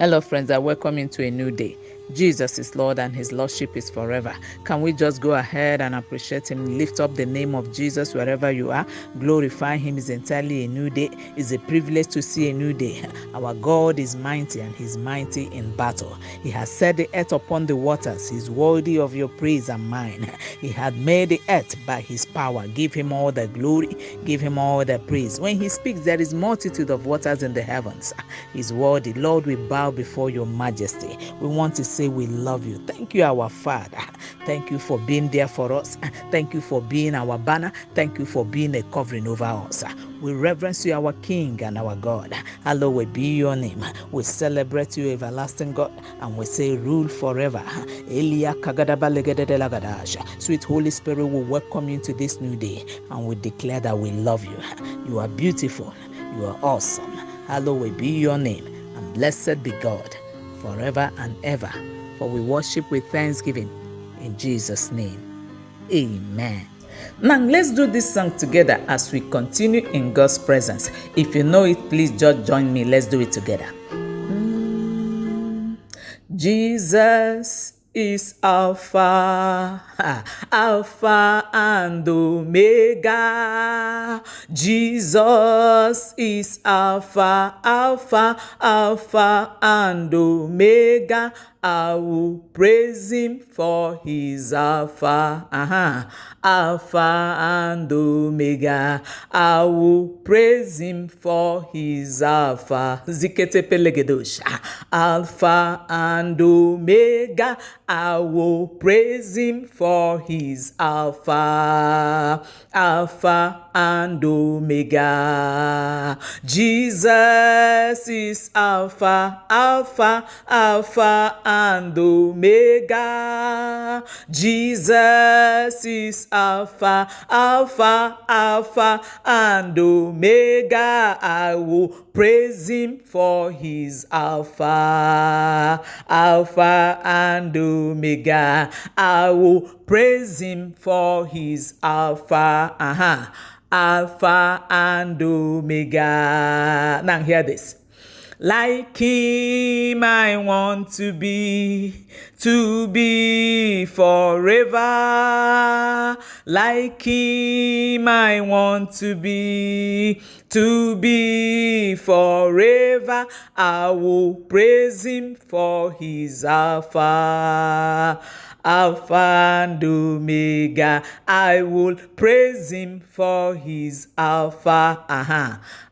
Hello, friends. I welcome you to a new day. Jesus is Lord and his Lordship is forever. Can we just go ahead and appreciate him? Lift up the name of Jesus wherever you are. Glorify him. Is entirely a new day. It's a privilege to see a new day. Our God is mighty and he's mighty in battle. He has set the earth upon the waters. He's worthy of your praise and mine. He had made the earth by his power. Give him all the glory. Give him all the praise. When he speaks, there is multitude of waters in the heavens. He's worthy. Lord, we bow before your majesty. We want to say we love you. Thank you, our Father. Thank you for being there for us. Thank you for being our banner. Thank you for being a covering over us. We reverence you, our King and our God. Hallowed be your name. We celebrate you, everlasting God, and we say rule forever. Sweet Holy Spirit, we welcome you to this new day, and we declare that we love you. You are beautiful. You are awesome. Hallowed be your name, and blessed be God forever and ever. For we worship with thanksgiving in Jesus' name. Amen. Now let's do this song together as we continue in God's presence. If you know it, please just join me. Let's do it together. Jesus is Alpha, Alpha and Omega. Jesus is Alpha, Alpha, Alpha and Omega. I will praise him for his Alpha, Alpha and Omega. I will praise him for his Alpha. Alpha and Omega. I will praise him for his Alpha, Alpha and Omega. Jesus is Alpha, Alpha, Alpha and Omega. Jesus is Alpha, Alpha, Alpha and Omega. I will praise him for his Alpha, Alpha and Omega. I will praise him for his Alpha, Alpha and Omega. Now hear this. Like him I want to be forever. Like him I want to be forever. I will praise him for his Alpha, Alpha and Omega. I will praise him for his Alpha,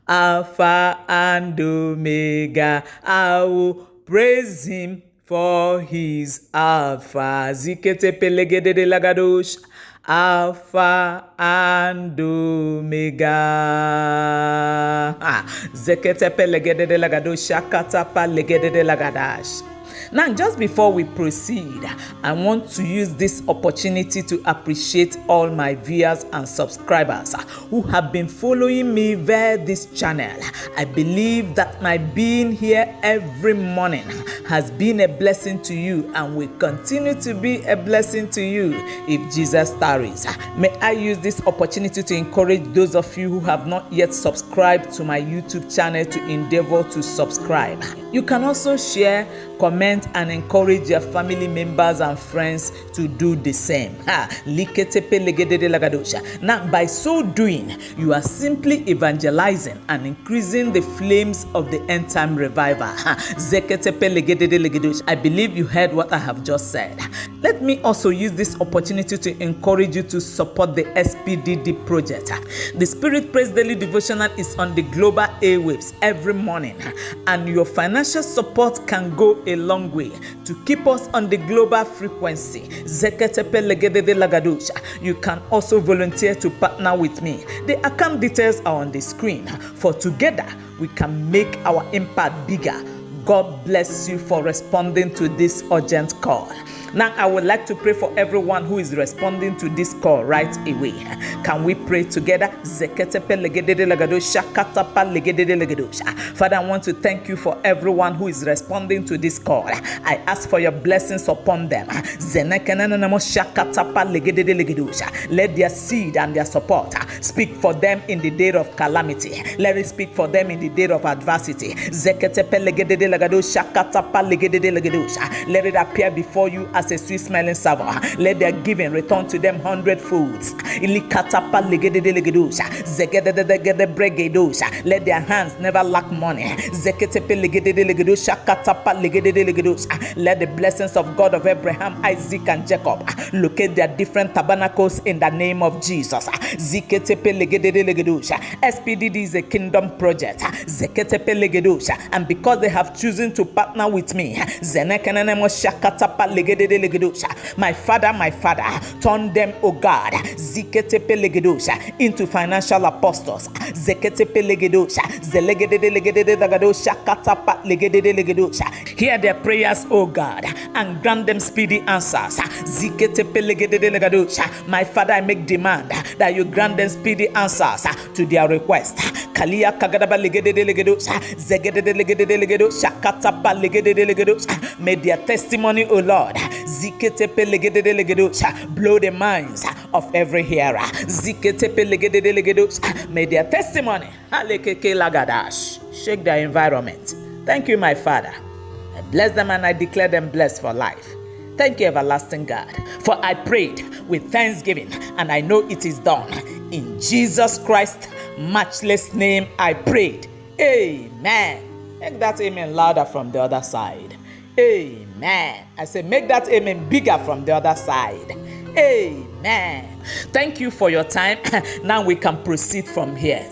Alpha and Omega. I will praise him for his Alpha. Zikete pelegede de lagadosh. Alpha and Omega. Zekete pelegede de lagadosh. Shakata palegede de lagadash. Now, just before we proceed, I want to use this opportunity to appreciate all my viewers and subscribers who have been following me via this channel. I believe that my being here every morning has been a blessing to you and will continue to be a blessing to you if Jesus tarries. May I use this opportunity to encourage those of you who have not yet subscribed to my YouTube channel to endeavor to subscribe. You can also share, comment, and encourage your family members and friends to do the same. Now, by so doing, you are simply evangelizing and increasing the flames of the end time revival. I believe you heard what I have just said. Let me also use this opportunity to encourage you to support the SPDD project. The Spirit Praise Daily Devotional is on the global airwaves every morning, and your financial support can go a long way to keep us on the global frequency. You can also volunteer to partner with me. The account details are on the screen. For together, we can make our impact bigger. God bless you for responding to this urgent call. Now, I would like to pray for everyone who is responding to this call right away. Can we pray together? Father, I want to thank you for everyone who is responding to this call. I ask for your blessings upon them. Let their seed and their support speak for them in the day of calamity. Let it speak for them in the day of adversity. Let it appear before you as a sweet smelling savour. Let their giving return to them 100 folds. Let their hands never lack money. Let the blessings of God of Abraham, Isaac, and Jacob locate their different tabernacles in the name of Jesus. SPDD is a kingdom project. And because they have chosen to partner with me, my Father, turn them, O God, into financial apostles. Hear their prayers, O God, and grant them speedy answers. My Father, I make demand that you grant them speedy answers to their request. May their testimony, O Lord, blow the minds of every hearer. May their testimony shake their environment. Thank you, my Father. I bless them and I declare them blessed for life. Thank you, everlasting God, for I prayed with thanksgiving and I know it is done. In Jesus Christ's matchless name I prayed. Amen. Make that amen louder from the other side. Amen. I say make that amen bigger from the other side. Amen. Thank you for your time. Now we can proceed from here.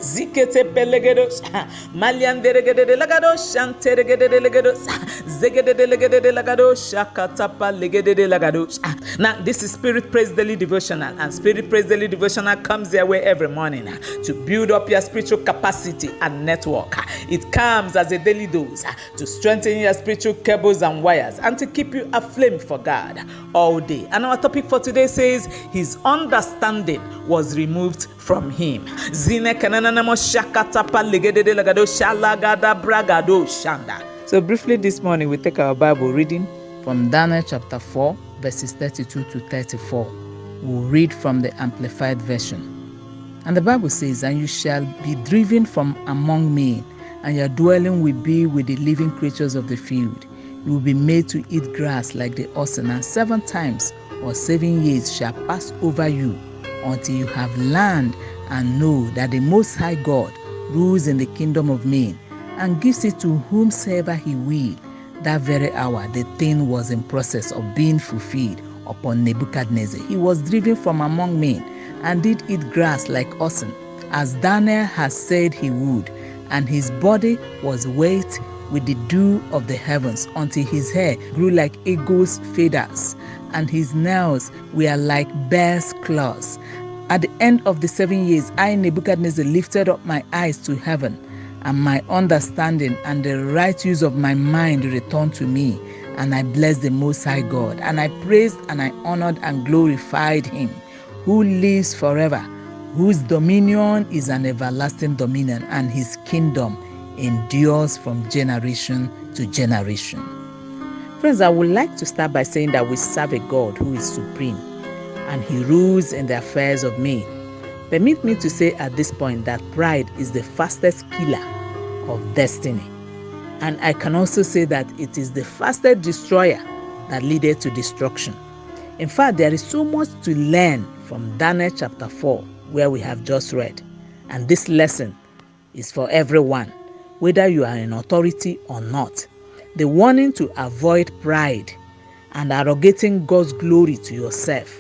Now, this is Spirit Praise Daily Devotional, and Spirit Praise Daily Devotional comes their way every morning to build up your spiritual capacity and network. It comes as a daily dose to strengthen your spiritual cables and wires and to keep you aflame for God all day. And our topic for today says, His understanding was removed from him. So briefly this morning we take our Bible reading from Daniel chapter 4 verses 32 to 34. We'll read from the Amplified Version. And the Bible says, and you shall be driven from among men, and your dwelling will be with the living creatures of the field. You will be made to eat grass like the oxen, and 7 times or 7 years shall pass over you, until you have learned and know that the Most High God rules in the kingdom of men, and gives it to whomsoever he will. That very hour the thing was in process of being fulfilled upon Nebuchadnezzar. He was driven from among men, and did eat grass like oxen, as Daniel has said he would, and his body was wet with the dew of the heavens, until his hair grew like eagle's feathers, and his nails were like bear's claws. At the end of the 7 years, I, Nebuchadnezzar, lifted up my eyes to heaven, and my understanding and the right use of my mind returned to me, and I blessed the Most High God, and I praised and I honored and glorified him, who lives forever, whose dominion is an everlasting dominion, and his kingdom endures from generation to generation. Friends, I would like to start by saying that we serve a God who is supreme, and he rules in the affairs of men. Permit me to say at this point that pride is the fastest killer of destiny. And I can also say that it is the fastest destroyer that leadeth to destruction. In fact, there is so much to learn from Daniel chapter 4, where we have just read. And this lesson is for everyone, whether you are in authority or not. The warning to avoid pride and arrogating God's glory to yourself.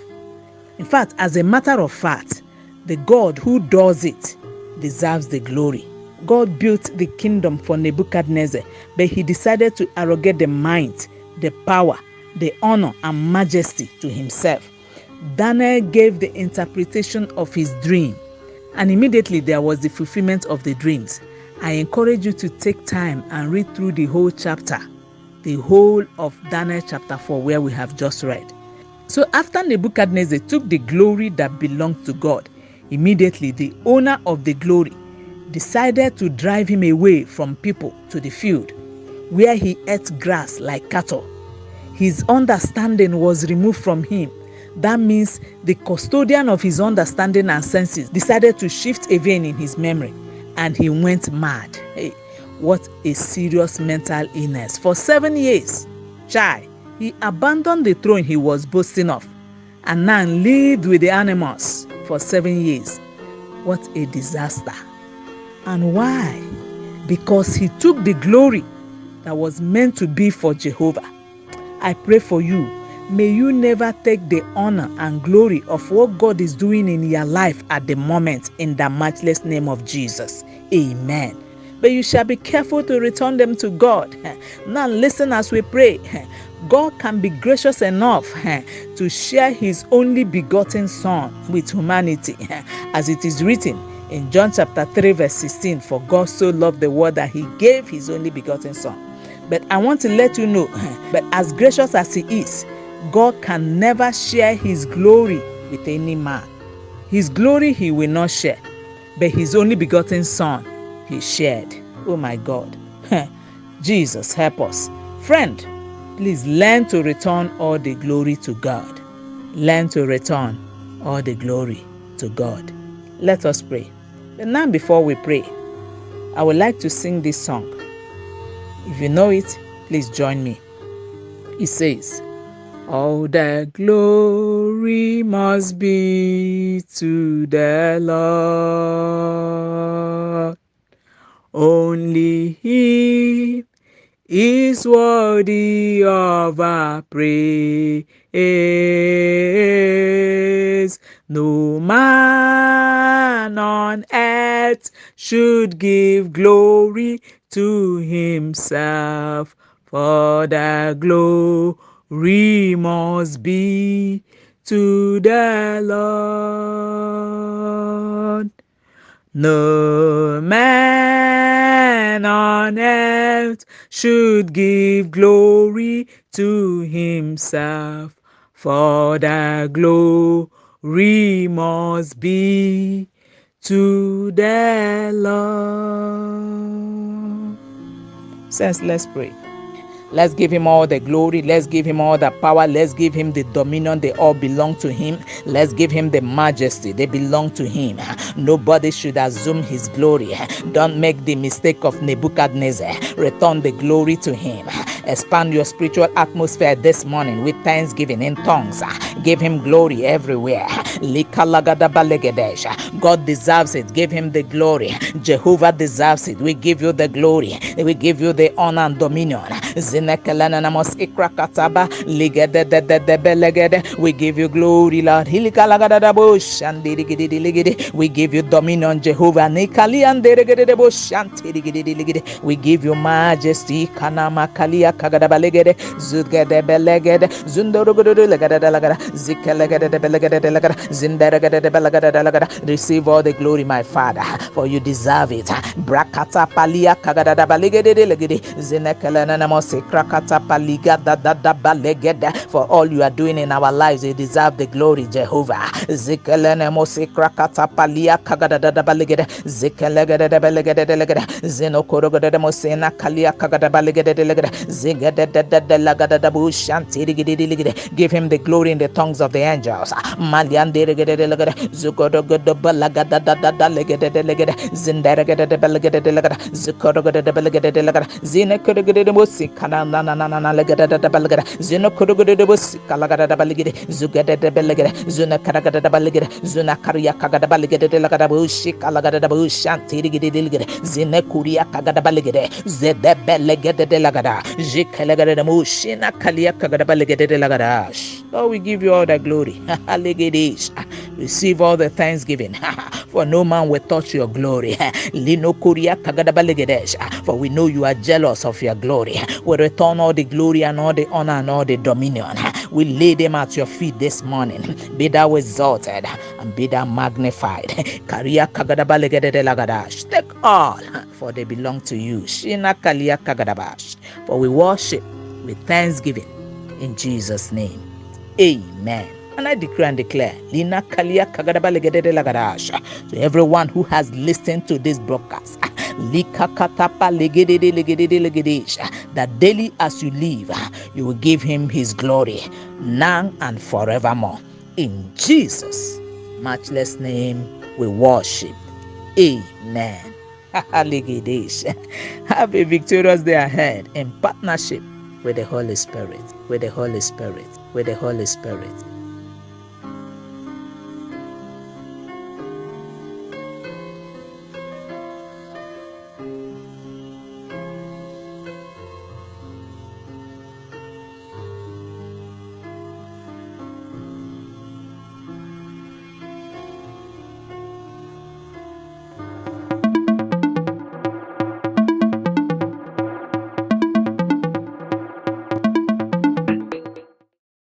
In fact, as a matter of fact, the God who does it deserves the glory. God built the kingdom for Nebuchadnezzar, but he decided to arrogate the might, the power, the honor, and majesty to himself. Daniel gave the interpretation of his dream, and immediately there was the fulfillment of the dreams. I encourage you to take time and read through the whole chapter. the whole of Daniel chapter 4 where we have just read. So after Nebuchadnezzar took the glory that belonged to God, immediately the owner of the glory decided to drive him away from people to the field, where he ate grass like cattle. His understanding was removed from him. That means the custodian of his understanding and senses decided to shift a vein in his memory, and he went mad. Hey, what a serious mental illness. For 7 years, he abandoned the throne he was boasting of, and now lived with the animals for 7 years. What a disaster. And why? Because he took the glory that was meant to be for Jehovah. I pray for you. May you never take the honor and glory of what God is doing in your life at the moment, in the matchless name of Jesus. Amen. But you shall be careful to return them to God. Now listen as we pray. God can be gracious enough to share his only begotten Son with humanity, as it is written in John chapter 3 verse 16, for God so loved the world that he gave his only begotten Son. But I want to let you know, but as gracious as he is, God can never share his glory with any man. His glory he will not share, but his only begotten Son he shared. Oh my God. Jesus, help us. Friend, please learn to return all the glory to God. Learn to return all the glory to God. Let us pray. But now before we pray, I would like to sing this song. If you know it, please join me. It says, all the glory must be to the Lord. Only he is worthy of our praise. No man on earth should give glory to himself, for the glory must be to the Lord. No man on earth should give glory to himself, for the glory must be to the Lord. Saints, let's pray. Let's give him all the glory. Let's give him all the power. Let's give him the dominion. They all belong to him. Let's give him the majesty. They belong to him. Nobody should assume his glory. Don't make the mistake of Nebuchadnezzar. Return the glory to him. Expand your spiritual atmosphere this morning with thanksgiving in tongues. Give him glory everywhere. God deserves it. Give him the glory. Jehovah deserves it. We give you the glory. We give you the honor and dominion. We give you glory, Lord. We give you dominion, Jehovah. We give you majesty. Receive all the glory, my Father, for you deserve it. For all you are doing in our lives, you deserve the glory, Jehovah. Give him the glory in the tongues of the angels. Lord, we give you all the glory. Receive all the thanksgiving. For no man will touch your glory. For we know you are jealous of your glory. We return all the glory and all the honor and all the dominion. We lay them at your feet this morning. Be thou exalted and be thou magnified. Take all, for they belong to you. For we worship, with thanksgiving in Jesus' name. Amen. And I decree and declare, Lina Kalia Kagadaba Legedede Lagadasha, to everyone who has listened to this broadcast, Lika Katapa Legedede Legedede Legedesha, that daily as you live, you will give him his glory, now and forevermore. In Jesus' matchless name, we worship. Amen. Have a victorious day ahead in partnership with the Holy Spirit, with the Holy Spirit, with the Holy Spirit.